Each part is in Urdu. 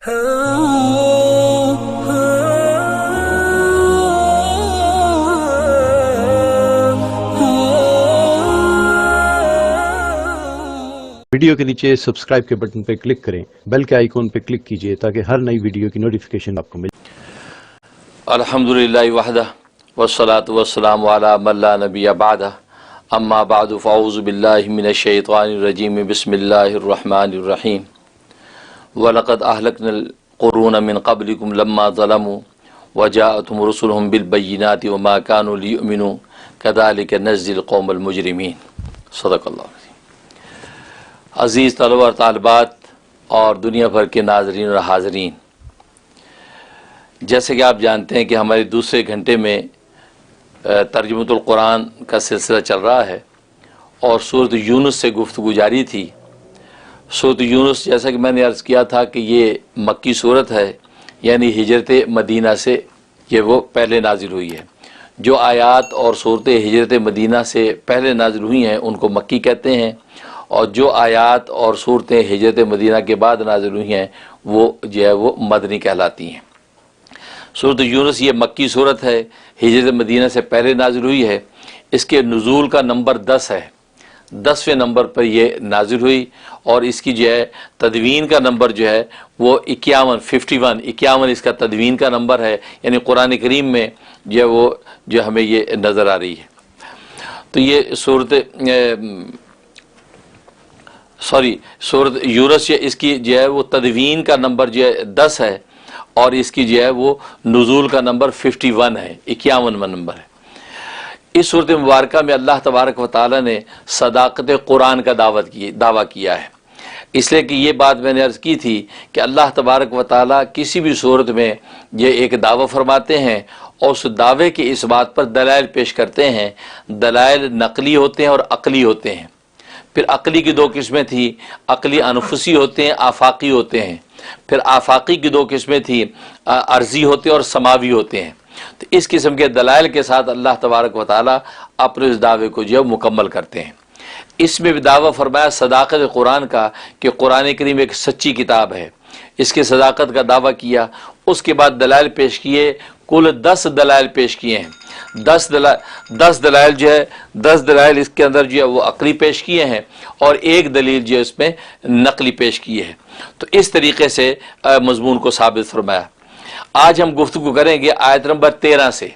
ویڈیو کے نیچے سبسکرائب کے بٹن پہ کلک کریں، بیل کے آئیکن پہ کلک کیجئے تاکہ ہر نئی ویڈیو کی نوٹیفیکیشن آپ کو ملے۔ الحمدللہ وحدہ والصلاة والسلام علی من لا نبی بعدہ، اما بعد فاعوذ باللہ من الشیطان الرجیم، بسم اللہ الرحمن الرحیم۔ وَلَقَدْ أَهْلَكْنَا الْقُرُونَ مِنْ قَبْلِكُمْ لَمَّا ظَلَمُوا وَجَاءَتْهُمْ رُسُلُهُمْ بِالْبَيِّنَاتِ وَمَا كَانُوا لِيُؤْمِنُوا كَذَلِكَ نَجْزِي الْقَوْمَ الْمُجْرِمِينَ۔ صدق اللہ علیہ۔ عزیز طلباء اور طالبات اور دنیا بھر کے ناظرین اور حاضرین، جیسے کہ آپ جانتے ہیں کہ ہمارے دوسرے گھنٹے میں ترجمۃ القرآن کا سلسلہ چل رہا ہے اور سورۃ یونس سے گفتگو جاری تھی۔ سورۃ یونس، جیسا کہ میں نے عرض کیا تھا کہ یہ مکی صورت ہے، یعنی ہجرت مدینہ سے یہ وہ پہلے نازل ہوئی ہے۔ جو آیات اور صورتیں ہجرت مدینہ سے پہلے نازل ہوئی ہیں ان کو مکی کہتے ہیں، اور جو آیات اور صورتیں ہجرت مدینہ کے بعد نازل ہوئی ہیں وہ جو ہے وہ مدنی کہلاتی ہیں۔ سورۃ یونس یہ مکی صورت ہے، ہجرت مدینہ سے پہلے نازل ہوئی ہے۔ اس کے نزول کا نمبر 10 ہے، 10ویں نمبر پر یہ نازل ہوئی، اور اس کی جو ہے تدوین کا نمبر جو ہے وہ 51 اس کا تدوین کا نمبر ہے، یعنی قرآن کریم میں جو ہے وہ جو ہمیں یہ نظر آ رہی ہے۔ تو یہ سورۃ یونس اس کی جو ہے وہ تدوین کا نمبر جو ہے 10 ہے، اور اس کی جو ہے وہ نزول کا نمبر 51 ہے، 51واں نمبر ہے۔ اس صورت مبارکہ میں اللہ تبارک و تعالی نے صداقت قرآن کا دعویٰ کیا ہے۔ اس لیے کہ یہ بات میں نے عرض کی تھی کہ اللہ تبارک و تعالی کسی بھی صورت میں یہ ایک دعویٰ فرماتے ہیں اور اس دعوے کی اس بات پر دلائل پیش کرتے ہیں۔ دلائل نقلی ہوتے ہیں اور عقلی ہوتے ہیں۔ پھر عقلی کی دو قسمیں تھیں، عقلی انفسی ہوتے ہیں، آفاقی ہوتے ہیں۔ پھر آفاقی کی دو قسمیں تھیں، عرضی ہوتے ہیں اور سماوی ہوتے ہیں۔ تو اس قسم کے دلائل کے ساتھ اللہ تبارک و تعالیٰ اپنے اس دعوے کو جو مکمل کرتے ہیں۔ اس میں بھی دعویٰ فرمایا صداقت قرآن کا کہ قرآن کریم ایک سچی کتاب ہے، اس کی صداقت کا دعویٰ کیا۔ اس کے بعد دلائل پیش کیے، کل 10 دلائل پیش کیے ہیں۔ 10 دلائل جو ہے 10 دلائل اس کے اندر جو ہے وہ عقلی پیش کیے ہیں، اور ایک دلیل جو ہے اس میں نقلی پیش کی ہے۔ تو اس طریقے سے مضمون کو ثابت فرمایا۔ آج ہم گفتگو کریں گے آیت نمبر 13 سے،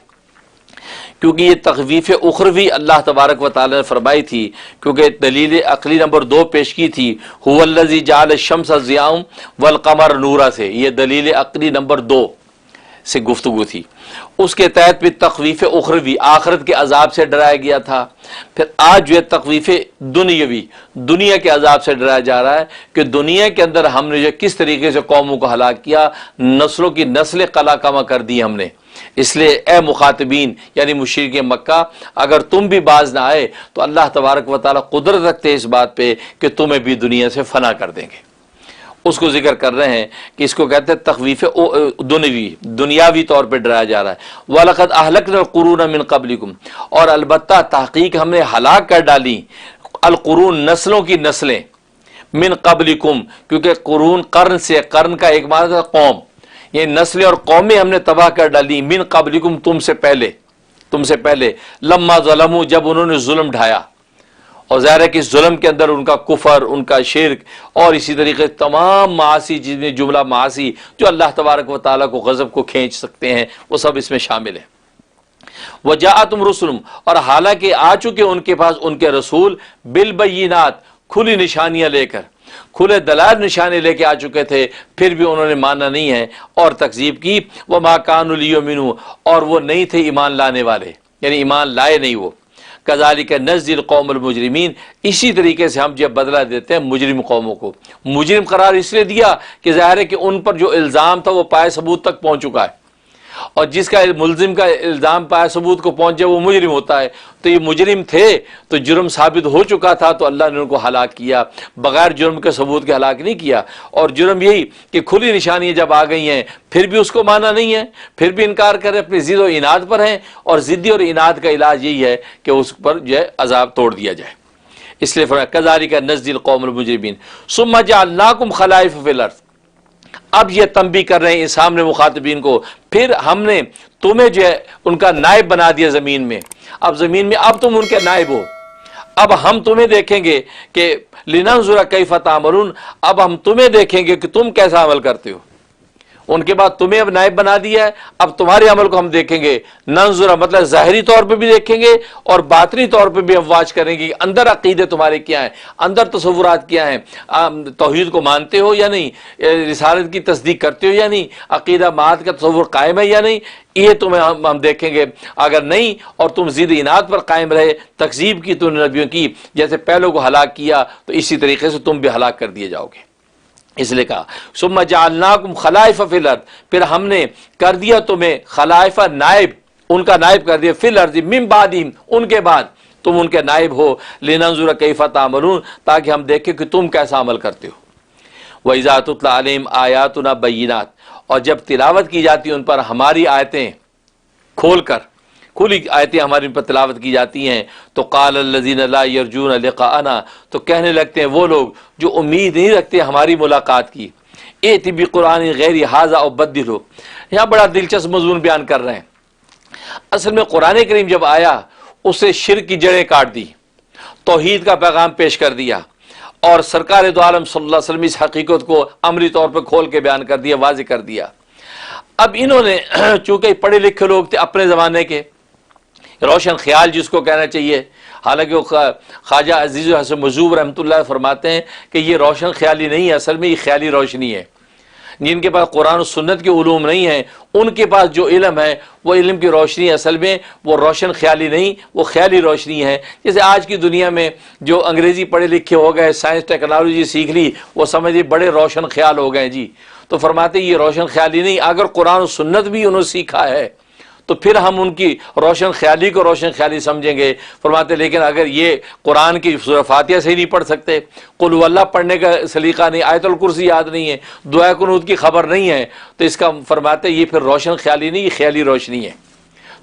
کیونکہ یہ تخویف اخروی اللہ تبارک و تعالی نے فرمائی تھی، کیونکہ دلیل عقلی نمبر 2 پیش کی تھی، هو الذی جعل الشمس ضیاء والقمر نورا سے، یہ دلیل عقلی نمبر 2 سے گفتگو تھی۔ اس کے تحت بھی تخویف اخروی آخرت کے عذاب سے ڈرایا گیا تھا۔ پھر آج جو ہے تخویف دنیاوی، دنیا کے عذاب سے ڈرایا جا رہا ہے کہ دنیا کے اندر ہم نے جو کس طریقے سے قوموں کو ہلاک کیا، نسلوں کی نسلیں قلا کما کر دی ہم نے۔ اس لیے اے مخاطبین یعنی مشرکین مکہ، اگر تم بھی باز نہ آئے تو اللہ تبارک و تعالیٰ قدرت رکھتے اس بات پہ کہ تمہیں بھی دنیا سے فنا کر دیں گے۔ اس کو ذکر کر رہے ہیں کہ اس کو کہتے ہیں تخویف دنیاوی طور پہ ڈرایا جا رہا ہے۔ وَلَقَدْ أَهْلَكْنَا الْقُرُونَ مِنْ قَبْلِكُمْ، اور البتہ تحقیق ہم نے ہلاک کر ڈالی القرون نسلوں کی نسلیں، من قبلکم، کیونکہ قرون قرن سے، قرن کا ایک معنی تھا قوم، یہ نسلیں اور قومیں ہم نے تباہ کر ڈالی، من قبلکم تم سے پہلے، لما ظلموا جب انہوں نے ظلم ڈھایا۔ اور ظاہر ہے کہ اس ظلم کے اندر ان کا کفر، ان کا شرک، اور اسی طریقے سے تمام معاصی، جس میں جملہ معاصی جو اللہ تبارک و تعالیٰ کو غضب کو کھینچ سکتے ہیں، وہ سب اس میں شامل ہیں۔ وَجَاءَتْهُمْ رُسُلُهُمْ، اور حالانکہ آ چکے ان کے پاس ان کے رسول، بالبینات، کھلی نشانیاں لے کر، کھلے دلائل نشانے لے کے آ چکے تھے، پھر بھی انہوں نے مانا نہیں ہے اور تکذیب کی۔ وَمَا كَانُوا لِيُؤْمِنُوا، اور وہ نہیں تھے ایمان لانے والے، یعنی ایمان لائے نہیں وہ۔ کذالک نجزی القوم المجرمین، اسی طریقے سے ہم جب بدلہ دیتے ہیں مجرم قوموں کو۔ مجرم قرار اس لیے دیا کہ ظاہر ہے کہ ان پر جو الزام تھا وہ پائے ثبوت تک پہنچ چکا ہے، اور جس کا ملزم کا الزام پائے ثبوت کو پہنچ جائے وہ مجرم ہوتا ہے۔ تو یہ مجرم تھے تو جرم ثابت ہو چکا تھا، تو اللہ نے ان کو ہلاک کیا، بغیر جرم کے ثبوت کے ہلاک نہیں کیا۔ اور جرم یہی کہ کھلی نشانیاں جب آ گئی ہیں پھر بھی اس کو مانا نہیں ہے، پھر بھی انکار کرے، اپنی ضد و عناد پر ہیں، اور ضدی اور عناد کا علاج یہی ہے کہ اس پر جو ہے عذاب توڑ دیا جائے۔ اس لیے فرمایا کذالک نجزی القوم المجرمین ثم جعلناکم خلائف فی الارض، اب یہ تنبیہ کر رہے ہیں اس سامنے مخاطبین کو، پھر ہم نے تمہیں جو ہے ان کا نائب بنا دیا زمین میں، اب زمین میں اب تم ان کے نائب ہو، اب ہم تمہیں دیکھیں گے کہ لننظر کیف تعملون، اب ہم تمہیں دیکھیں گے کہ تم کیسا عمل کرتے ہو۔ ان کے بعد تمہیں اب نائب بنا دیا ہے، اب تمہارے عمل کو ہم دیکھیں گے، ننظر مطلب ظاہری طور پہ بھی دیکھیں گے اور باطنی طور پہ بھی ہم واچ کریں گے کہ اندر عقیدے تمہارے کیا ہیں، اندر تصورات کیا ہیں، توحید کو مانتے ہو یا نہیں، رسالت کی تصدیق کرتے ہو یا نہیں، عقیدہ معاد کا تصور قائم ہے یا نہیں، یہ تمہیں ہم دیکھیں گے۔ اگر نہیں اور تم ضد اناد پر قائم رہے، تکذیب کی تم نے نبیوں کی، جیسے پہلوں کو ہلاک کیا تو اسی طریقے سے تم بھی ہلاک کر دیے جاؤ گے۔ اس لیے کہا ثم جعلناکم خلائف فی الارض، پھر ہم نے کر دیا تمہیں خلائف نائب، ان کا نائب کر دیا، فی الارض من بعدہم، ان کے بعد تم ان کے نائب ہو، لننظر کیف تعملون، تاکہ ہم دیکھیں کہ تم کیسا عمل کرتے ہو۔ وَإِذَا تُتْلَىٰ عَلَيْهِمْ آیَاتُنَا بَيِّنَاتٍ، اور جب تلاوت کی جاتی ان پر ہماری آیتیں کھلی آیتیں ہماری ان پر تلاوت کی جاتی ہیں، تو قال الذین لا یرجون لقاءنا، تو کہنے لگتے ہیں وہ لوگ جو امید نہیں رکھتے ہماری ملاقات کی، ائت بقرآن غیر ھذا او بدلہ، یہاں بڑا دلچسپ مضمون بیان کر رہے ہیں۔ اصل میں قرآن کریم جب آیا اسے شرک کی جڑیں کاٹ دی، توحید کا پیغام پیش کر دیا، اور سرکار دو عالم صلی اللہ علیہ وسلم اس حقیقت کو عملی طور پر کھول کے بیان کر دیا، واضح کر دیا۔ اب انہوں نے چونکہ پڑھے لکھے لوگ تھے اپنے زمانے کے، روشن خیال جس کو کہنا چاہیے، حالانکہ وہ خواجہ عزیز حسن مجذوب رحمۃ اللہ فرماتے ہیں کہ یہ روشن خیالی نہیں ہے، اصل میں یہ خیالی روشنی ہے۔ جن کے پاس قرآن و سنت کے علوم نہیں ہیں، ان کے پاس جو علم ہے وہ علم کی روشنی اصل میں وہ روشن خیالی نہیں، وہ خیالی روشنی ہے۔ جیسے آج کی دنیا میں جو انگریزی پڑھے لکھے ہو گئے، سائنس ٹیکنالوجی سیکھ لی، وہ سمجھے بڑے روشن خیال ہو گئے جی، تو فرماتے یہ روشن خیالی نہیں، اگر قرآن و سنت بھی انہوں نے سیکھا ہے تو پھر ہم ان کی روشن خیالی کو روشن خیالی سمجھیں گے۔ فرماتے لیکن اگر یہ قرآن کی سورہ فاتحہ سے ہی نہیں پڑھ سکتے، قل هو اللہ پڑھنے کا سلیقہ نہیں، آیت الکرسی یاد نہیں ہے، دعا قنوت کی خبر نہیں ہے، تو اس کا فرماتے یہ پھر روشن خیالی نہیں، یہ خیالی روشنی ہے۔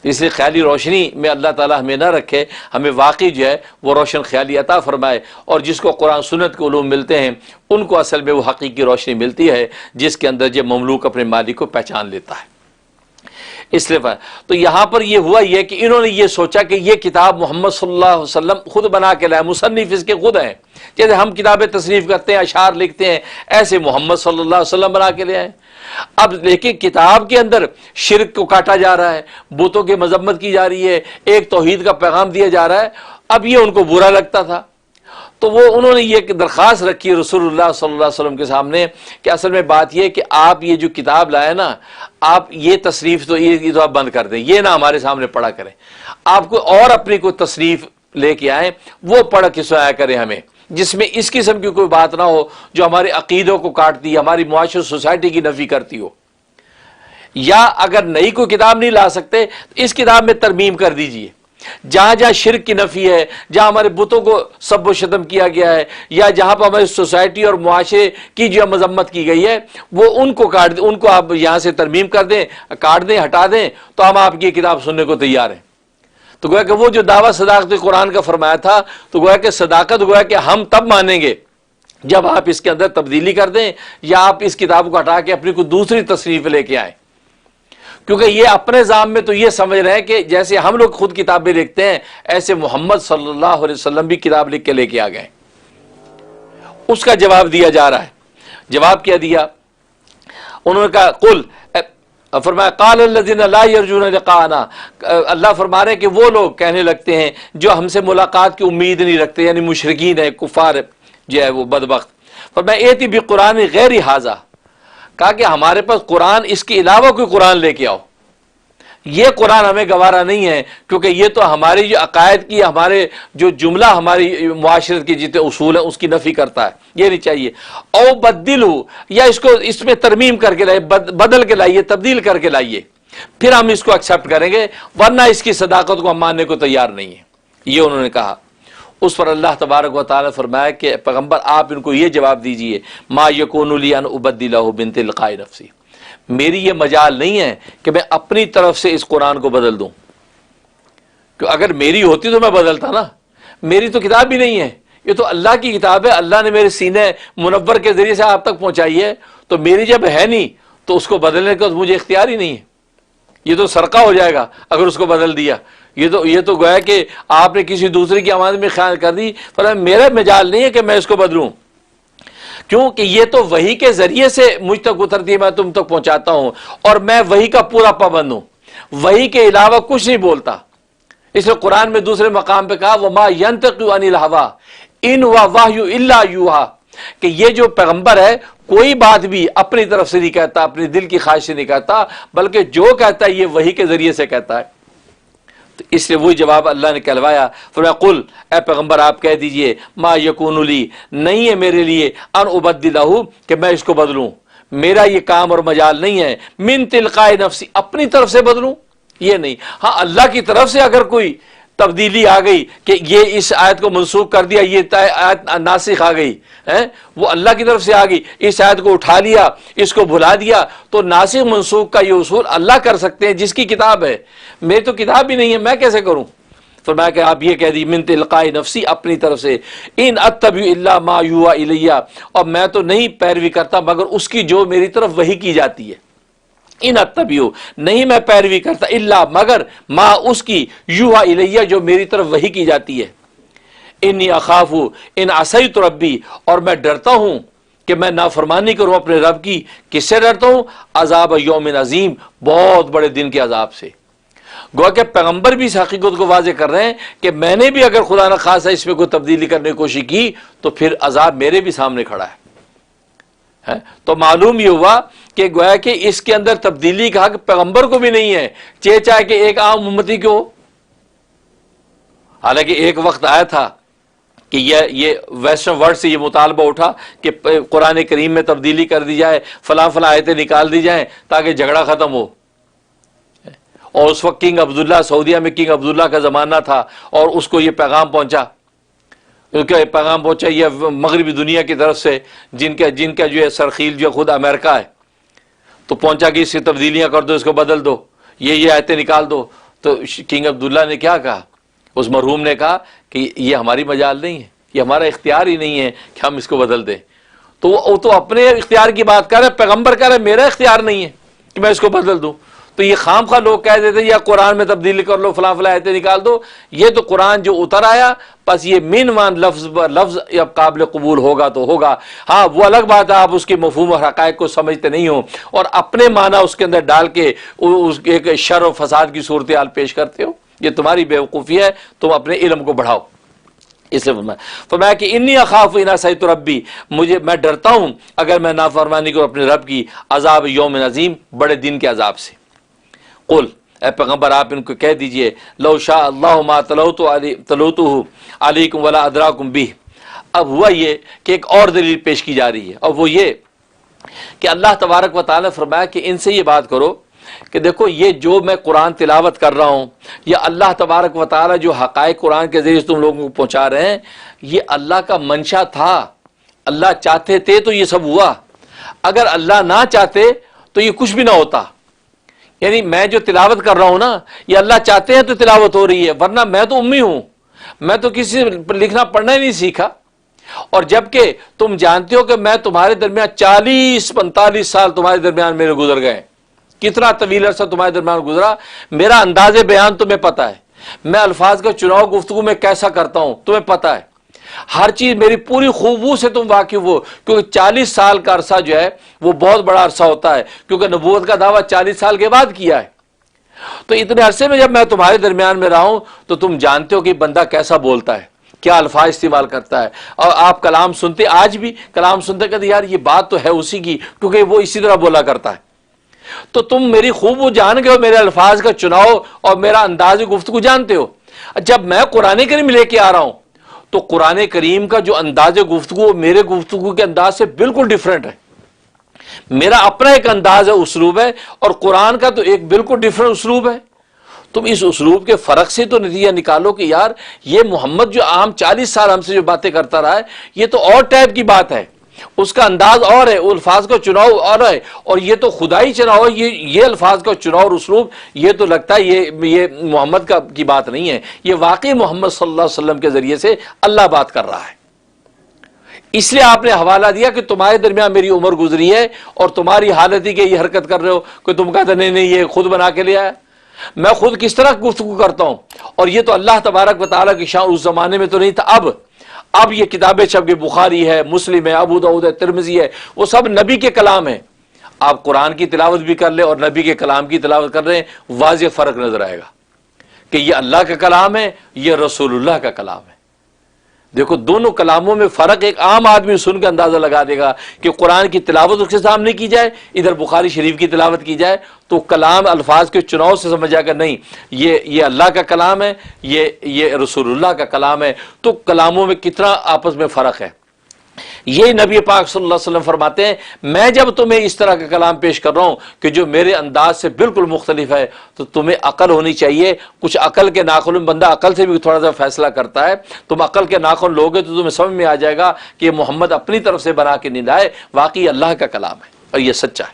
تو اس لیے خیالی روشنی میں اللہ تعالیٰ ہمیں نہ رکھے، ہمیں واقعی جو ہے وہ روشن خیالی عطا فرمائے، اور جس کو قرآن سنت کے علوم ملتے ہیں ان کو اصل میں وہ حقیقی روشنی ملتی ہے جس کے اندر جو مملوک اپنے مالک کو پہچان لیتا ہے۔ اس لیے تو یہاں پر یہ ہوا یہ کہ انہوں نے یہ سوچا کہ یہ کتاب محمد صلی اللہ علیہ وسلم خود بنا کے لائے، مصنف اس کے خود ہیں، جیسے ہم کتابیں تصنیف کرتے ہیں، اشعار لکھتے ہیں، ایسے محمد صلی اللہ علیہ وسلم بنا کے لے آئے۔ اب لیکن کتاب کے اندر شرک کو کاٹا جا رہا ہے، بتوں کی مذمت کی جا رہی ہے، ایک توحید کا پیغام دیا جا رہا ہے، اب یہ ان کو برا لگتا تھا، تو وہ انہوں نے یہ درخواست رکھی رسول اللہ صلی اللہ علیہ وسلم کے سامنے کہ اصل میں بات یہ کہ آپ یہ جو کتاب لائے نا، آپ یہ تصنیف تو یہ تو آپ بند کر دیں، یہ نہ ہمارے سامنے پڑھا کریں، آپ کو اور اپنی کوئی تصنیف لے کے آئیں، وہ پڑھ کے سنایا کریں ہمیں، جس میں اس قسم کی کوئی بات نہ ہو جو ہمارے عقیدوں کو کاٹتی، ہماری معاشر سوسائٹی کی نفی کرتی ہو۔ یا اگر نئی کوئی کتاب نہیں لا سکتے تو اس کتاب میں ترمیم کر دیجئے، جہاں جہاں شرک کی نفی ہے، جہاں ہمارے بتوں کو سب و شتم کیا گیا ہے، یا جہاں پر ہماری سوسائٹی اور معاشرے کی جو مذمت کی گئی ہے، وہ ان کو کاٹ دیں، ان کو آپ یہاں سے ترمیم کر دیں، کاٹ دیں، ہٹا دیں، تو ہم آپ کی کتاب سننے کو تیار ہیں۔ تو گویا کہ وہ جو دعویٰ صداقت قرآن کا فرمایا تھا، تو گویا کہ صداقت گویا کہ ہم تب مانیں گے جب آپ اس کے اندر تبدیلی کر دیں، یا آپ اس کتاب کو ہٹا کے اپنی کوئی دوسری تصنیف لے کے آئیں، کیونکہ یہ اپنے ذام میں تو یہ سمجھ رہے ہیں کہ جیسے ہم لوگ خود کتابیں لکھتے ہیں ایسے محمد صلی اللہ علیہ وسلم بھی کتاب لکھ کے لے کے آ گئے۔ اس کا جواب دیا جا رہا ہے۔ جواب کیا دیا؟ انہوں نے کہا قل، فرمایا قال الذین لا یرجون لقاءنا، اللہ فرما رہے ہیں کہ وہ لوگ کہنے لگتے ہیں جو ہم سے ملاقات کی امید نہیں رکھتے، یعنی مشرکین ہیں، کفار جو ہے وہ بدبخت۔ فرمایا ایتی بقرآن غیر ھذا، کہا کہ ہمارے پاس قرآن اس کے علاوہ کوئی قرآن لے کے آؤ، یہ قرآن ہمیں گوارا نہیں ہے، کیونکہ یہ تو ہماری جو عقائد کی، ہمارے جو جملہ ہماری معاشرت کے جتنے اصول ہیں اس کی نفی کرتا ہے، یہ نہیں چاہیے۔ او بدلو، یا اس کو اس میں ترمیم کر کے لائیے، بدل کے لائیے، تبدیل کر کے لائیے، پھر ہم اس کو ایکسیپٹ کریں گے، ورنہ اس کی صداقت کو ہم ماننے کو تیار نہیں ہیں، یہ انہوں نے کہا۔ اس پر اللہ تبارک و تعالی فرمایا کہ پیغمبر آپ ان کو یہ جواب دیجئے، ما یکون لی ان ابدلہ من تلقاء نفسی، میری یہ مجال نہیں ہے کہ میں اپنی طرف سے اس قرآن کو بدل دوں، کہ اگر میری ہوتی تو میں بدلتا نا، میری تو کتاب بھی نہیں ہے، یہ تو اللہ کی کتاب ہے، اللہ نے میرے سینے منور کے ذریعے سے آپ تک پہنچائی ہے، تو میری جب ہے نہیں تو اس کو بدلنے کا مجھے اختیار ہی نہیں ہے، یہ تو سرقہ ہو جائے گا اگر اس کو بدل دیا، یہ تو گویا کہ آپ نے کسی دوسرے کی امانت میں خیانت کر دی، پر میرا مجال نہیں ہے کہ میں اس کو بدلوں، کیونکہ یہ تو وحی کے ذریعے سے مجھ تک اترتی ہے، میں تم تک پہنچاتا ہوں، اور میں وحی کا پورا پابند ہوں، وحی کے علاوہ کچھ نہیں بولتا۔ اس لیے قرآن میں دوسرے مقام پہ کہا وَمَا يَنْتِقُ عَنِ الْهَوَىٰ إِنْ هُوَ وَحْيٌ إِلَّا يُوحَىٰ، کہ یہ جو پیغمبر ہے کوئی بات بھی اپنی طرف سے نہیں کہتا، اپنے دل کی خواہش سے نہیں کہتا، بلکہ جو کہتا ہے یہ وحی کے ذریعے سے کہتا ہے۔ تو اس لیے وہی جواب اللہ نے کہلوایا، فرمایا قل، اے پیغمبر آپ کہہ دیجئے، ما یکون لی، نہیں ہے میرے لیے، ان ابدلہ، کہ میں اس کو بدلوں، میرا یہ کام اور مجال نہیں ہے، من تلقاء نفسی، اپنی طرف سے بدلوں، یہ نہیں۔ ہاں اللہ کی طرف سے اگر کوئی تبدیلی آ گئی کہ یہ اس آیت کو منسوخ کر دیا، یہ آیت ناسخ آ گئی ہے، وہ اللہ کی طرف سے آ گئی، اس آیت کو اٹھا لیا، اس کو بھلا دیا، تو ناسخ منسوخ کا یہ اصول اللہ کر سکتے ہیں جس کی کتاب ہے، میری تو کتاب بھی نہیں ہے، میں کیسے کروں؟ فرمایا کہ آپ یہ کہہ دی من تلقاء نفسی، اپنی طرف سے، ان اتبع الا ما یوحی الیہ، اور میں تو نہیں پیروی کرتا مگر اس کی جو میری طرف وحی کی جاتی ہے، ان اتبعو، نہیں میں پیروی کرتا، الا مگر ما اس کی، یوحی الیہ جو میری طرف وحی کی جاتی ہے، انی اخاف ان عصیت ربی، اور میں ڈرتا ہوں کہ میں نافرمانی کروں اپنے رب کی، کس سے ڈرتا ہوں؟ عذاب یوم عظیم، بہت بڑے دن کے عذاب سے۔ گویا کہ پیغمبر بھی اس حقیقت کو واضح کر رہے ہیں کہ میں نے بھی اگر خدا نہ خاصا اس میں کوئی تبدیلی کرنے کی کوشش کی تو پھر عذاب میرے بھی سامنے کھڑا ہے۔ تو معلوم یہ ہوا کہ گویا کہ اس کے اندر تبدیلی کا حق پیغمبر کو بھی نہیں ہے، چاہے کہ ایک عام امتی کو ہو۔ حالانکہ ایک وقت آیا تھا کہ یہ ویسٹرن ورلڈ سے یہ مطالبہ اٹھا کہ قرآن کریم میں تبدیلی کر دی جائے، فلاں فلاں آیتیں نکال دی جائیں تاکہ جھگڑا ختم ہو، اور اس وقت کنگ عبداللہ، سعودیہ میں کنگ عبداللہ کا زمانہ تھا، اور اس کو یہ پیغام پہنچا، کیونکہ پیغام پہنچا یہ مغربی دنیا کی طرف سے، جن کا جو ہے سرخیل جو خود امریکہ ہے، تو پہنچا کہ اس کی تبدیلیاں کر دو، اس کو بدل دو، یہ آیتیں نکال دو۔ تو کنگ عبداللہ نے کیا کہا؟ اس مرحوم نے کہا کہ یہ ہماری مجال نہیں ہے، یہ ہمارا اختیار ہی نہیں ہے کہ ہم اس کو بدل دیں۔ تو وہ تو اپنے اختیار کی بات کر رہے، پیغمبر کہہ رہے میرا اختیار نہیں ہے کہ میں اس کو بدل دوں۔ تو یہ خام خواہ لوگ کہہ دیتے یا قرآن میں تبدیلی کر لو، فلاں فلاں آیتیں نکال دو، یہ تو قرآن جو اتر آیا بس یہ من وان لفظ لفظ اب قابل قبول ہوگا تو ہوگا۔ ہاں وہ الگ بات ہے آپ اس کے مفہوم اور حقائق کو سمجھتے نہیں ہو اور اپنے معنی اس کے اندر ڈال کے اس ایک شر و فساد کی صورتحال پیش کرتے ہو، یہ تمہاری بیوقوفی ہے، تم اپنے علم کو بڑھاؤ۔ اس لیے فرمایا کہ انی اخاف ان عصیت ربی، میں ڈرتا ہوں اگر میں نافرمانی کروں اپنے رب کی، عذاب یوم عظیم، بڑے دن کے عذاب سے۔ قل، اے پیغمبر آپ ان کو کہہ دیجئے، لو شاء اللہ ما تلوتہ علیکم ولا ادراکم بہ۔ اب ہوا یہ کہ ایک اور دلیل پیش کی جا رہی ہے، اور وہ یہ کہ اللہ تبارک و تعالیٰ نے فرمایا کہ ان سے یہ بات کرو کہ دیکھو یہ جو میں قرآن تلاوت کر رہا ہوں، یا اللہ تبارک و تعالیٰ جو حقائق قرآن کے ذریعے سے تم لوگوں کو پہنچا رہے ہیں، یہ اللہ کا منشا تھا، اللہ چاہتے تھے تو یہ سب ہوا، اگر اللہ نہ چاہتے تو یہ کچھ بھی نہ ہوتا۔ یعنی میں جو تلاوت کر رہا ہوں نا، یہ اللہ چاہتے ہیں تو تلاوت ہو رہی ہے، ورنہ میں تو امی ہوں، میں تو کسی سے لکھنا پڑھنا ہی نہیں سیکھا۔ اور جبکہ تم جانتے ہو کہ میں تمہارے درمیان 40-45 سال تمہارے درمیان میرے گزر گئے، کتنا طویل عرصہ تمہارے درمیان گزرا، میرا انداز بیان تمہیں پتہ ہے، میں الفاظ کا چناؤ گفتگو میں کیسا کرتا ہوں تمہیں پتہ ہے، ہر چیز میری پوری خوبو سے تم واقف ہو، کیونکہ 40 سال کا عرصہ جو ہے وہ بہت بڑا عرصہ ہوتا ہے، کیونکہ نبوت کا دعویٰ 40 سال کے بعد کیا ہے۔ تو اتنے عرصے میں جب میں تمہارے درمیان میں رہا ہوں تو تم جانتے ہو کہ بندہ کیسا بولتا ہے، کیا الفاظ استعمال کرتا ہے، اور آپ کلام سنتے، آج بھی کلام سنتے کہتے یار یہ بات تو ہے اسی کی، کیونکہ وہ اسی طرح بولا کرتا ہے۔ تو تم میری خوب وہ جان گئے ہو، میرے الفاظ کا چناؤ اور میرا انداز گفتگو جانتے ہو۔ جب میں قرآن کریم لے کے آ رہا ہوں تو قرآن کریم کا جو انداز گفتگو میرے گفتگو کے انداز سے بالکل ڈیفرنٹ ہے، میرا اپنا ایک انداز ہے، اسلوب ہے، اور قرآن کا تو ایک بالکل ڈیفرنٹ اسلوب ہے۔ تم اس اسلوب کے فرق سے تو نتیجہ نکالو کہ یار یہ محمد جو عام 40 سال ہم سے جو باتیں کرتا رہا ہے یہ تو اور ٹائپ کی بات ہے، اس کا انداز اور ہے، الفاظ کا چناؤ اور ہے، اور یہ تو خدائی چناؤ ہے، یہ الفاظ کا چناؤ اور اسلوب یہ تو لگتا ہے یہ محمد کی بات نہیں ہے، یہ واقعی محمد صلی اللہ علیہ وسلم کے ذریعے سے اللہ بات کر رہا ہے۔ اس لیے آپ نے حوالہ دیا کہ تمہارے درمیان میری عمر گزری ہے اور تمہاری حالت ہی کہ یہ حرکت کر رہے ہو کہ تم کہتے نہیں نہیں یہ خود بنا کے لے آیا. میں خود کس طرح گفتگو کرتا ہوں, اور یہ تو اللہ تبارک و تعالیٰ کی شان اس زمانے میں تو نہیں تھا. اب یہ کتابیں چھپ گئی, بخاری ہے, مسلم ہے, ابو داؤد ہے, ترمذی ہے, وہ سب نبی کے کلام ہیں. آپ قرآن کی تلاوت بھی کر لیں اور نبی کے کلام کی تلاوت کر رہے ہیں, واضح فرق نظر آئے گا کہ یہ اللہ کا کلام ہے, یہ رسول اللہ کا کلام ہے. دیکھو دونوں کلاموں میں فرق ایک عام آدمی سن کے اندازہ لگا دے گا کہ قرآن کی تلاوت اس کے سامنے کی جائے, ادھر بخاری شریف کی تلاوت کی جائے, تو کلام الفاظ کے چناؤ سے سمجھ جائے گا نہیں یہ اللہ کا کلام ہے, یہ رسول اللہ کا کلام ہے. تو کلاموں میں کتنا آپس میں فرق ہے. یہ نبی پاک صلی اللہ علیہ وسلم فرماتے ہیں میں جب تمہیں اس طرح کا کلام پیش کر رہا ہوں کہ جو میرے انداز سے بالکل مختلف ہے, تو تمہیں عقل ہونی چاہیے. کچھ عقل کے ناخن, بندہ عقل سے بھی تھوڑا سا فیصلہ کرتا ہے, تم عقل کے ناخن لوگے تو تمہیں سمجھ میں آ جائے گا کہ یہ محمد اپنی طرف سے بنا کے نہیں لائے, واقعی اللہ کا کلام ہے اور یہ سچا ہے.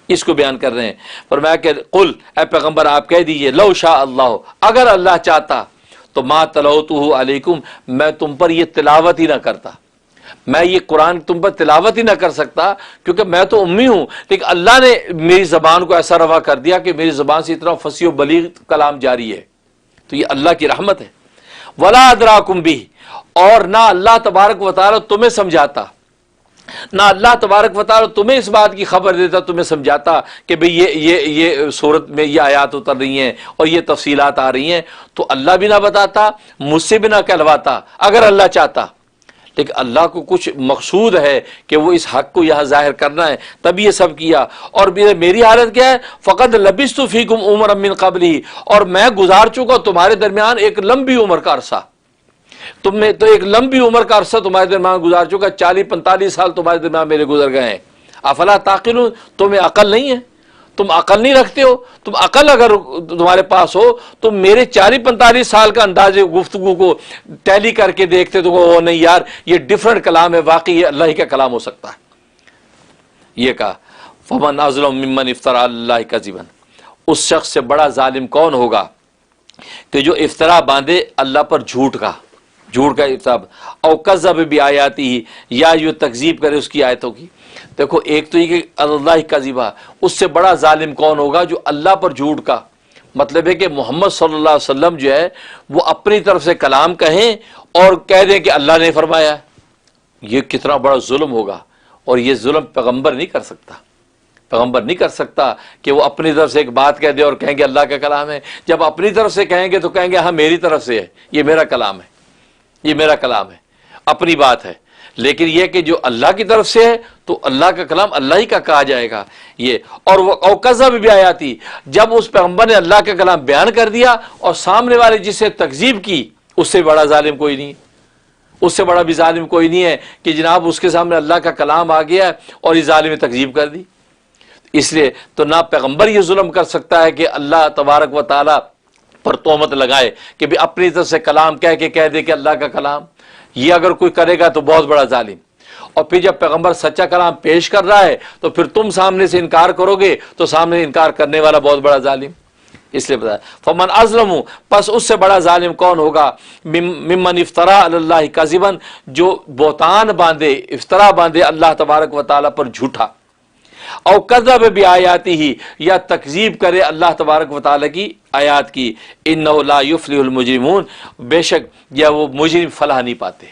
اس کو بیان کر رہے ہیں. فرمایا کہ قل, اے پیغمبر آپ کہہ دیجئے, لو شاء اللہ, اگر اللہ چاہتا تو ما تلوتہ علیکم, میں تم پر یہ تلاوت ہی نہ کرتا, میں یہ قرآن تم پر تلاوت ہی نہ کر سکتا, کیونکہ میں تو امی ہوں, لیکن اللہ نے میری زبان کو ایسا روا کر دیا کہ میری زبان سے اتنا فصیح و بلیغ کلام جاری ہے. تو یہ اللہ کی رحمت ہے. ولا ادراکم بھی, اور نہ اللہ تبارک و تعالی تمہیں سمجھاتا, نہ اللہ تبارک و تعالی تمہیں اس بات کی خبر دیتا, تمہیں سمجھاتا کہ بھئی یہ صورت میں یہ آیات اتر رہی ہیں اور یہ تفصیلات آ رہی ہیں, تو اللہ بھی نہ بتاتا, مجھ سے بھی نہ کہلواتا اگر اللہ چاہتا. لیکن اللہ کو کچھ مقصود ہے کہ وہ اس حق کو یہاں ظاہر کرنا ہے, تب یہ سب کیا. اور میری حالت کیا ہے, فقد لبثت فیکم عمرا من قبلہ, اور میں گزار چکا تمہارے درمیان ایک لمبی عمر کا عرصہ. تم نے تو ایک لمبی عمر کا عرصہ تمہارے درمیان گزار چکا, 40-45 سال تمہارے درمیان میرے گزر گئے ہیں. افلا تعقلون, تمہیں عقل نہیں ہے, تم عقل نہیں رکھتے ہو. تم عقل اگر تمہارے پاس ہو تو میرے 40-45 سال کا انداز گفتگو کو ٹیلی کر کے دیکھتے تو وہ نہیں یار یہ ڈیفرنٹ کلام ہے, واقعی یہ اللہ ہی کا کلام ہو سکتا ہے. یہ کہا فمن اظلم ممن افترى علی اللہ کذبا, اس شخص سے بڑا ظالم کون ہوگا کہ جو افطرا باندھے اللہ پر جھوٹ کا افطرا, او کذب بآیاتہ, یا یہ تکذیب کرے اس کی آیتوں کی. دیکھو ایک تو یہ کہ اللہ کذبا, اس سے بڑا ظالم کون ہوگا جو اللہ پر جھوٹ کا, مطلب ہے کہ محمد صلی اللہ علیہ وسلم جو ہے وہ اپنی طرف سے کلام کہیں اور کہہ دیں کہ اللہ نے فرمایا. یہ کتنا بڑا ظلم ہوگا, اور یہ ظلم پیغمبر نہیں کر سکتا. پیغمبر نہیں کر سکتا کہ وہ اپنی طرف سے ایک بات کہہ دے اور کہیں گے اللہ کا کلام ہے. جب اپنی طرف سے کہیں گے تو کہیں گے ہاں میری طرف سے ہے, یہ میرا کلام ہے, یہ میرا کلام ہے, اپنی بات ہے. لیکن یہ کہ جو اللہ کی طرف سے ہے تو اللہ کا کلام اللہ ہی کا کہا جائے گا. یہ اور وہ اوقذب بھی آیاتی, جب اس پیغمبر نے اللہ کا کلام بیان کر دیا اور سامنے والے جس سے تکذیب کی, اس سے بڑا ظالم کوئی نہیں, اس سے بڑا بھی ظالم کوئی نہیں ہے کہ جناب اس کے سامنے اللہ کا کلام آ گیا اور اس ظالم نے تکذیب کر دی. اس لیے تو نہ پیغمبر یہ ظلم کر سکتا ہے کہ اللہ تبارک و تعالی پر تہمت لگائے کہ بھی اپنی طرف سے کلام کہہ دے کہ اللہ کا کلام. یہ اگر کوئی کرے گا تو بہت بڑا ظالم. اور پھر جب پیغمبر سچا کلام پیش کر رہا ہے تو پھر تم سامنے سے انکار کرو گے تو سامنے انکار کرنے والا بہت بڑا ظالم. اس لیے بتایا فمن اظلم, پس اس سے بڑا ظالم کون ہوگا, ممن افترا علی اللہ کذبا, جو بہتان باندھے, افطرا باندھے اللہ تبارک و تعالی پر جھوٹا, او کذب بآیاتہ, یا تکذیب کرے اللہ تبارک و تعالی کی آیات کی. انہ لا یفلح المجرمون, بے شک یا وہ مجرم فلاح نہیں پاتے.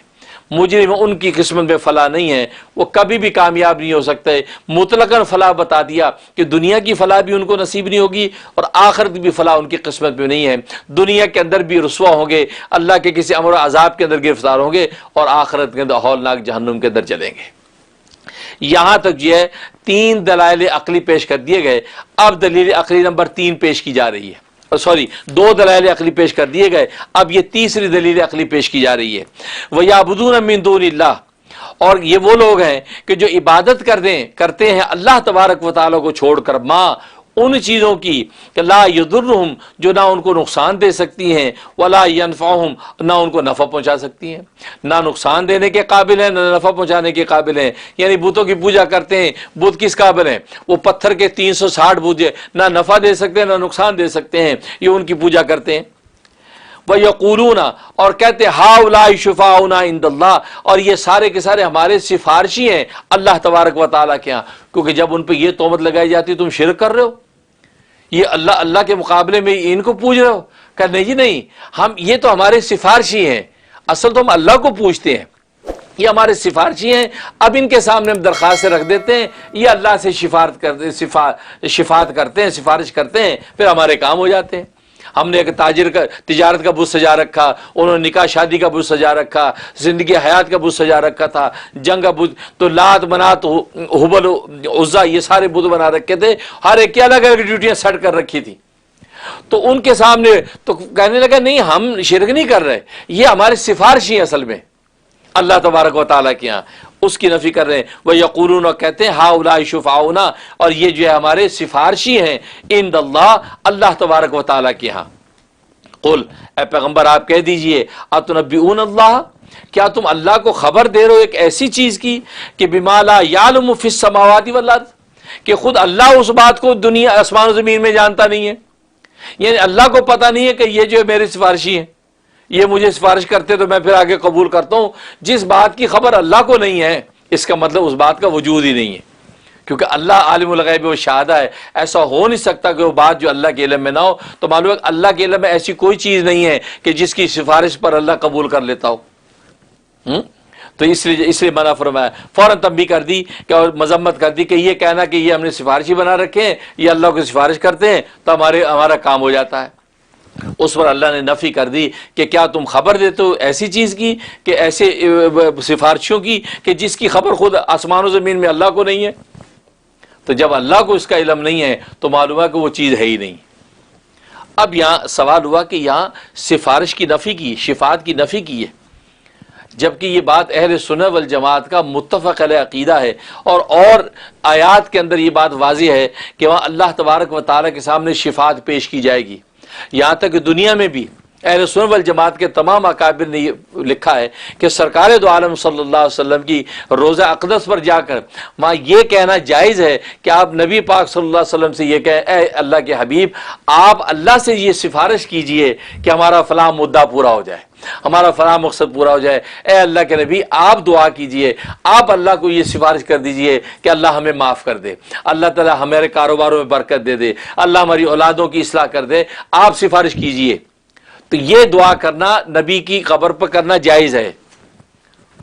مجرم ان کی قسمت میں فلاح نہیں ہے, وہ کبھی بھی کامیاب نہیں ہو سکتے. مطلقاً فلاح بتا دیا کہ دنیا کی فلاح بھی ان کو نصیب نہیں ہوگی اور آخرت بھی فلاح ان کی قسمت میں نہیں ہے. دنیا کے اندر بھی رسوا ہوں گے, اللہ کے کسی امر و عذاب کے اندر گرفتار ہوں گے, اور آخرت کے اندر ہولناک جہنم کے اندر چلیں گے. یہاں تک جو ہے 3 دلائل عقلی پیش کر دیے گئے. اب دلیل عقلی نمبر 3 پیش کی جا رہی ہے, 2 دلائل عقلی پیش کر دیے گئے, اب یہ تیسری دلیل عقلی پیش کی جا رہی ہے. وَيَعْبُدُونَ مِن دُونِ اللَّهِ, اور یہ وہ لوگ ہیں کہ جو عبادت کرتے ہیں اللہ تبارک و تعالیٰ کو چھوڑ کر, ماں ان چیزوں کی کہ لا یضرہم, جو نہ ان کو نقصان دے سکتی ہیں, ولا ینفعہم, نہ ان کو نفع پہنچا سکتی ہیں. نہ نقصان دینے کے قابل ہیں نہ نفع پہنچانے کے قابل ہیں. یعنی بتوں کی پوجا کرتے ہیں, بت کس قابل ہیں, وہ پتھر کے 360 بت نہ نفع دے سکتے ہیں نہ نقصان دے سکتے ہیں, یہ ان کی پوجا کرتے ہیں. وَيَقُولُونَ اور کہتے ہَؤُلَاءِ شُفَعَاؤُنَا عِندَ اللَّهِ اور یہ سارے کے سارے ہمارے سفارشی ہیں اللہ تبارک و تعالیٰ کے ہاں. کیونکہ جب ان پہ یہ تہمت لگائی جاتی تم شرک کر رہے ہو، یہ اللہ کے مقابلے میں ان کو پوج رہے ہو. کہ نہیں جی نہیں، ہم یہ تو ہمارے سفارشی ہیں، اصل تو ہم اللہ کو پوچھتے ہیں، یہ ہمارے سفارشی ہیں. اب ان کے سامنے ہم درخواست رکھ دیتے ہیں، یہ اللہ سے شفاعت کرتے ہیں، سفارش کرتے ہیں، پھر ہمارے کام ہو جاتے ہیں. ہم نے ایک تجارت کا بت سجا رکھا، انہوں نے نکاح شادی کا بت سجا رکھا، زندگی حیات کا بت سجا رکھا تھا، جنگ کا بت، تو لات منات ہبل عزا یہ سارے بت بنا رکھے تھے، ہر ایک کی الگ الگ ڈیوٹیاں سیٹ کر رکھی تھی. تو ان کے سامنے تو کہنے لگا نہیں ہم شرک نہیں کر رہے، یہ ہمارے سفارشی ہیں اصل میں اللہ تبارک و تعالیٰ کے یہاں. اس کی نفی کر رہے ہیں. وَيَقُولُونَ اور کہتے ہیں ہَؤُلَاءِ شُفَعَاؤُنَا اور یہ جو ہے ہمارے سفارشی ہیں عند اللہ اللہ تبارک و تعالیٰ کے یہاں. قل اے پیغمبر آپ کہہ دیجئے اَتُنَبِّئُونَ اللہ کیا تم اللہ کو خبر دے رہے ہو ایک ایسی چیز کی کہ بِمَا لَا يَعْلَمُ فِي السَّمَاوَاتِ وَالْأَرْضِ کہ خود اللہ اس بات کو دنیا آسمان و زمین میں جانتا نہیں ہے. یعنی اللہ کو پتہ نہیں ہے کہ یہ جو ہے میرے سفارشی ہیں، یہ مجھے سفارش کرتے تو میں پھر آگے قبول کرتا ہوں. جس بات کی خبر اللہ کو نہیں ہے اس کا مطلب اس بات کا وجود ہی نہیں ہے، کیونکہ اللہ عالم الغیب و شہادہ ہے. ایسا ہو نہیں سکتا کہ وہ بات جو اللہ کے علم میں نہ ہو. تو معلوم ہے کہ اللہ کے علم میں ایسی کوئی چیز نہیں ہے کہ جس کی سفارش پر اللہ قبول کر لیتا ہو. تو اس لیے منع فرمایا، فوراً تنبیہ کر دی کہ اور مذمت کر دی کہ یہ کہنا کہ یہ ہم نے سفارشی بنا رکھے ہیں، یہ اللہ کو سفارش کرتے ہیں تو ہمارا کام ہو جاتا ہے. اس پر اللہ نے نفی کر دی کہ کیا تم خبر دیتے ہو ایسی چیز کی کہ ایسے سفارشیوں کی کہ جس کی خبر خود آسمان و زمین میں اللہ کو نہیں ہے. تو جب اللہ کو اس کا علم نہیں ہے تو معلوم ہے کہ وہ چیز ہے ہی نہیں. اب یہاں سوال ہوا کہ یہاں سفارش کی نفی کی، شفاعت کی نفی کی ہے، جبکہ یہ بات اہل سنت والجماعت کا متفق علیہ عقیدہ ہے. اور آیات کے اندر یہ بات واضح ہے کہ وہاں اللہ تبارک و تعالیٰ کے سامنے شفاعت پیش کی جائے گی. یہاں تک کہ دنیا میں بھی اہل سنت والجماعت کے تمام اکابر نے یہ لکھا ہے کہ سرکار دو عالم صلی اللہ علیہ وسلم کی روضہ اقدس پر جا کر وہاں یہ کہنا جائز ہے کہ آپ نبی پاک صلی اللہ علیہ وسلم سے یہ کہیں اے اللہ کے حبیب آپ اللہ سے یہ سفارش کیجئے کہ ہمارا فلاں مدعا پورا ہو جائے، ہمارا فلاں مقصد پورا ہو جائے. اے اللہ کے نبی آپ دعا کیجئے، آپ اللہ کو یہ سفارش کر دیجئے کہ اللہ ہمیں معاف کر دے، اللہ تعالی ہمارے کاروباروں میں برکت دے دے، اللہ ہماری اولادوں کی اصلاح کر دے، آپ سفارش کیجئے. تو یہ دعا کرنا نبی کی قبر پر کرنا جائز ہے.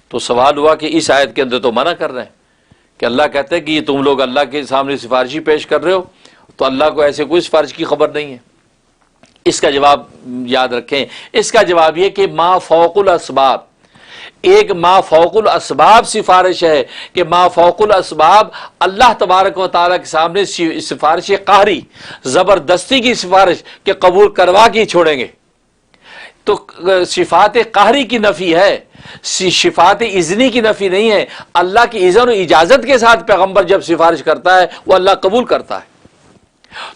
تو سوال ہوا کہ اس آیت کے اندر تو منع کر رہے ہیں کہ اللہ کہتے ہیں کہ یہ تم لوگ اللہ کے سامنے سفارشی پیش کر رہے ہو، تو اللہ کو ایسے کوئی سفارش کی خبر نہیں ہے. اس کا جواب یاد رکھیں، اس کا جواب یہ کہ ما فوق الاسباب، ایک ما فوق الاسباب سفارش ہے کہ ما فوق الاسباب اللہ تبارک و تعالیٰ کے سامنے سفارش قہری زبردستی کی سفارش کہ قبول کروا کے چھوڑیں گے. تو شفاعت قہری کی نفی ہے، شفاعت اذنی کی نفی نہیں ہے. اللہ کی اذن و اجازت کے ساتھ پیغمبر جب سفارش کرتا ہے وہ اللہ قبول کرتا ہے.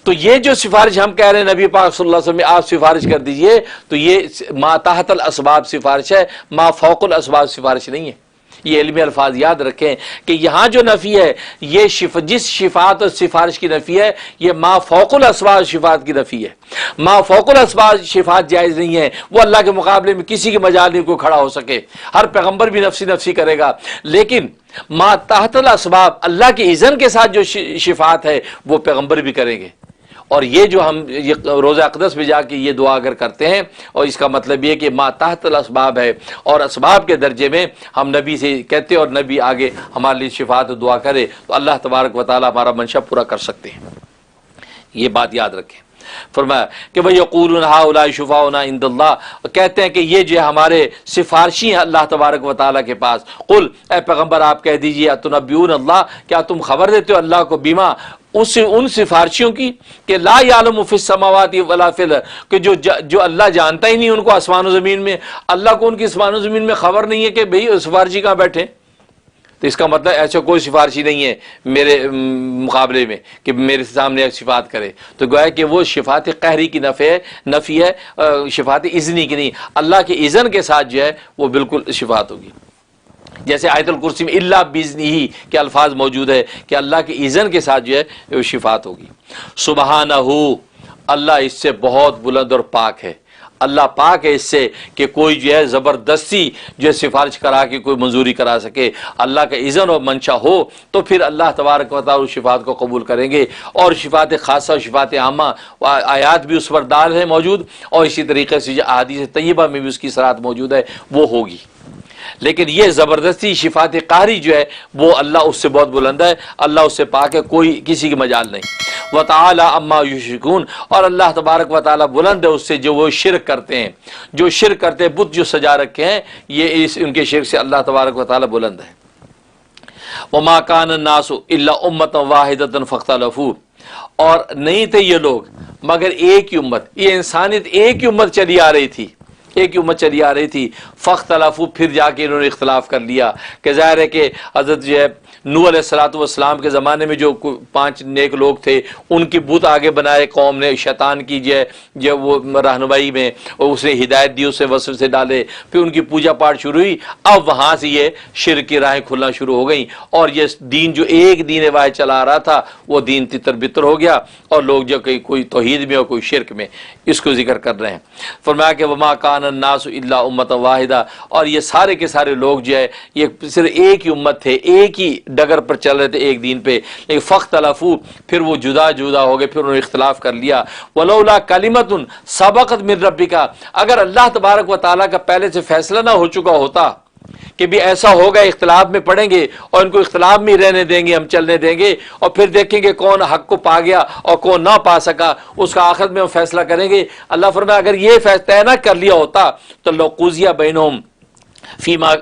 تو یہ جو سفارش ہم کہہ رہے ہیں نبی پاک صلی اللہ علیہ وسلم میں آپ سفارش کر دیجئے، تو یہ ما تحت الاسباب سفارش ہے، ما فوق الاسباب سفارش نہیں ہے. یہ علمی الفاظ یاد رکھیں کہ یہاں جو نفی ہے یہ جس شفاعت اور سفارش کی نفی ہے یہ ما فوق الاسباب شفاعت کی نفی ہے. ما فوق الاسباب شفاعت جائز نہیں ہے، وہ اللہ کے مقابلے میں کسی کے مجال نہیں کوئی کھڑا ہو سکے، ہر پیغمبر بھی نفسی کرے گا. لیکن ما تحت الاسباب اللہ کے اذن کے ساتھ جو شفاعت ہے وہ پیغمبر بھی کریں گے. اور یہ جو ہم روزہ اقدس میں جا کے یہ دعا اگر کرتے ہیں اور اس کا مطلب یہ کہ ما تحت الاسباب ہے اور اسباب کے درجے میں ہم نبی سے کہتے اور نبی آگے ہمارے لیے شفاعت دعا کرے تو اللہ تبارک و تعالی ہمارا منشا پورا کر سکتے ہیں. یہ بات یاد رکھیں. فرمایا کہ وَيَقُولُونَ هَؤُلَاءِ شُفَعَاؤُنَا عِندَ اللَّهِ، کہتے ہیں کہ یہ جو ہمارے سفارشی ہیں اللہ تبارک و تعالیٰ کے پاس. قل اے پیغمبر آپ کہہ دیجئے اَتُنَبِّئُونَ اللَّهِ کیا تم خبر دیتے ہو اللہ کو بیما ان سفارشیوں کی کہ لا یعلم فی السماوات ولا فی الارض کہ جو اللہ جانتا ہی نہیں ان کو آسمان و زمین میں، اللہ کو ان کی آسمان و زمین میں خبر نہیں ہے کہ بھئی سفارشی کہاں بیٹھے. تو اس کا مطلب ایسا کوئی سفارشی نہیں ہے میرے مقابلے میں کہ میرے سامنے شفاعت کرے. تو گویا کہ وہ شفاعت قہری کی نفی ہے، شفاعت اذنی کی نہیں. اللہ کے اذن کے ساتھ جو ہے وہ بالکل شفاعت ہوگی. جیسے آیت الکرسی میں اللہ باذنہ کے الفاظ موجود ہے کہ اللہ کے اذن کے ساتھ جو ہے وہ شفاعت ہوگی. سبحانہ اللہ اس سے بہت بلند اور پاک ہے. اللہ پاک ہے اس سے کہ کوئی جو ہے زبردستی جو ہے سفارش کرا کے کوئی منظوری کرا سکے. اللہ کا اذن اور منشا ہو تو پھر اللہ تبارک و تعالی اس شفاعت کو قبول کریں گے. اور شفاعت خاصہ اور شفاعت عامہ آیات بھی اس پر دال ہے موجود، اور اسی طریقے سے جو احادیث طیبہ میں بھی اس کی صراحت موجود ہے وہ ہوگی. لیکن یہ زبردستی شفاعت قہری جو ہے وہ اللہ اس سے بہت بلند ہے، اللہ اس سے پاک ہے، کوئی کسی کی مجال نہیں. وَتَعَالَى عَمَّا يُشْرِكُونَ، اور اللہ تبارک و تعالی بلند ہے اس سے جو وہ شرک کرتے ہیں، جو شرک کرتے ہیں، بت جو سجا رکھے ہیں، یہ ان کے شرک سے اللہ تبارک و تعالی بلند ہے. وَمَا كَانَ النَّاسُ إِلَّا أُمَّةً وَاحِدَةً فَاخْتَلَفُوا، اور نہیں تھے یہ لوگ مگر ایک ہی امت، یہ انسانیت ایک ہی امت چلی آ رہی تھی، ایک ہی امت چلی آ رہی تھی. فاختلفوا، پھر جا کے انہوں نے اختلاف کر لیا کہ ظاہر ہے کہ حضرت جو ہے نوح علیہ السلام کے زمانے میں جو 5 نیک لوگ تھے ان کی بت آگے بنائے قوم نے، شیطان کی جو وہ رہنمائی میں اس نے ہدایت دی، اسے وصف سے ڈالے، پھر ان کی پوجا پاٹ شروع ہوئی. اب وہاں سے یہ شرک کی راہیں کھلنا شروع ہو گئیں، اور یہ دین جو ایک دین واحد چلا آ رہا تھا وہ دین تتر بتر ہو گیا، اور لوگ جو کہ کوئی توحید میں اور کوئی شرک میں. اس کو ذکر کر رہے ہیں. فرمایا کہ وما کان الناس الا امۃ واحدہ، اور یہ سارے کے سارے لوگ جو ہے یہ صرف ایک ہی امت تھے، ایک ہی ڈگر پر چل رہے تھے، ایک دین پہ. لیکن فاختلفوا، پھر وہ جدا جدا ہو گئے، پھر انہوں نے اختلاف کر لیا. ولولا کلمۃ سبقت من ربک، اگر اللہ تبارک و تعالیٰ کا پہلے سے فیصلہ نہ ہو چکا ہوتا کہ بھی ایسا ہوگا، اختلاف میں پڑیں گے اور ان کو اختلاف میں رہنے دیں گے، ہم چلنے دیں گے، اور پھر دیکھیں گے کون حق کو پا گیا اور کون نہ پا سکا، اس کا آخر میں ہم فیصلہ کریں گے. اللہ فرمایا اگر یہ طے نہ کر لیا ہوتا تو لقضی بینہم فیما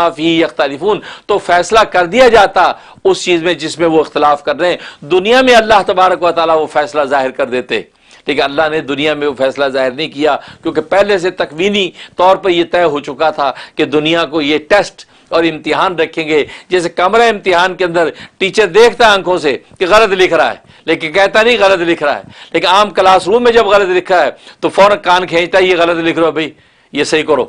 فیہ یختلفون، تو فیصلہ کر دیا جاتا اس چیز میں جس میں وہ اختلاف کر رہے ہیں. دنیا میں اللہ تبارک و تعالیٰ وہ فیصلہ ظاہر کر دیتے، لیکن اللہ نے دنیا میں وہ فیصلہ ظاہر نہیں کیا، کیونکہ پہلے سے تکوینی طور پر یہ طے ہو چکا تھا کہ دنیا کو یہ ٹیسٹ اور امتحان رکھیں گے. جیسے کمرہ امتحان کے اندر ٹیچر دیکھتا ہے آنکھوں سے کہ غلط لکھ رہا ہے، لیکن کہتا نہیں غلط لکھ رہا ہے. لیکن عام کلاس روم میں جب غلط لکھا ہے تو فوراً کان کھینچتا ہے، یہ غلط لکھ رہا ہے بھائی، یہ صحیح کرو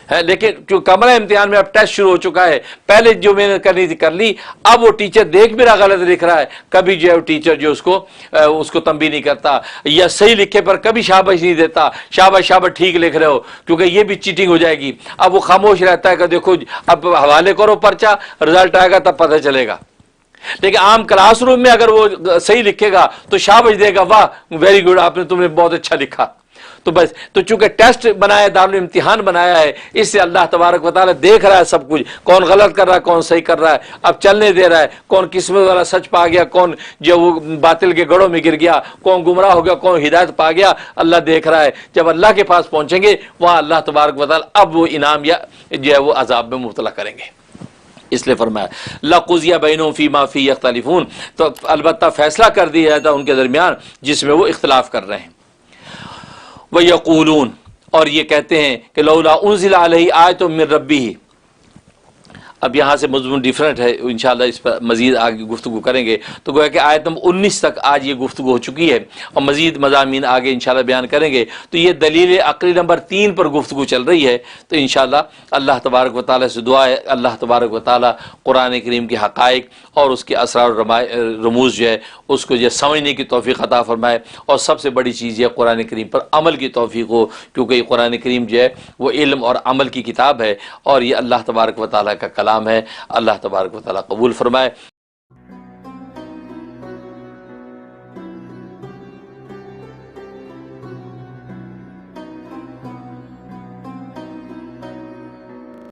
ہے. لیکن جو کمرہ امتحان میں اب ٹیسٹ شروع ہو چکا ہے، پہلے جو میں نے کرنی تھی کر لی، اب وہ ٹیچر دیکھ بھی رہا غلط لکھ رہا ہے، کبھی جو ہے ٹیچر جو اس کو تنبیہ نہیں کرتا، یا صحیح لکھے پر کبھی شاباش نہیں دیتا، شاباش ٹھیک لکھ رہے ہو، کیونکہ یہ بھی چیٹنگ ہو جائے گی. اب وہ خاموش رہتا ہے کہ دیکھو اب حوالے کرو پرچہ، رزلٹ آئے گا تب پتہ چلے گا. لیکن عام کلاس روم میں اگر وہ صحیح لکھے گا تو شاباش دے گا، واہ ویری گڈ، تم نے بہت اچھا لکھا. تو بس تو چونکہ ٹیسٹ بنایا، دارالامتحان بنایا ہے، اس سے اللہ تبارک و تعالیٰ دیکھ رہا ہے سب کچھ، کون غلط کر رہا ہے کون صحیح کر رہا ہے، اب چلنے دے رہا ہے، کون قسمت والا سچ پا گیا، کون جو وہ باطل کے گڑھوں میں گر گیا، کون گمراہ ہو گیا، کون ہدایت پا گیا، اللہ دیکھ رہا ہے. جب اللہ کے پاس پہنچیں گے وہاں اللہ تبارک و تعالیٰ اب وہ انعام یا جو ہے وہ عذاب میں مبتلا کریں گے. اس لیے فرمایا لقضی بینہم فیما فیہ یختلفون، تو البتہ فیصلہ کر دیا جاتا ان کے درمیان جس میں وہ اختلاف کر رہے ہیں. وَيَقُولُونَ، اور یہ کہتے ہیں کہ لولا انزل علیہ آیۃ من ربہ. اب یہاں سے مضمون ڈیفرنٹ ہے، انشاءاللہ اس پر مزید آگے گفتگو کریں گے. تو گویا کہ آیت نمبر 19 تک آج یہ گفتگو ہو چکی ہے، اور مزید مضامین آگے انشاءاللہ بیان کریں گے. تو یہ دلیل عقلی نمبر 3 پر گفتگو چل رہی ہے. تو انشاءاللہ اللہ تبارک و تعالیٰ سے دعا ہے اللہ تبارک و تعالیٰ قرآن کریم کے حقائق اور اس کے اسرار و رموز جو ہے اس کو جو سمجھنے کی توفیق عطا فرمائے، اور سب سے بڑی چیز یہ قرآن کریم پر عمل کی توفیق ہو، کیونکہ یہ قرآن کریم جو ہے وہ علم اور عمل کی کتاب ہے، اور یہ اللہ تبارک و تعالیٰ کا کلام ہے. اللہ تبارک و تعالیٰ قبول فرمائے.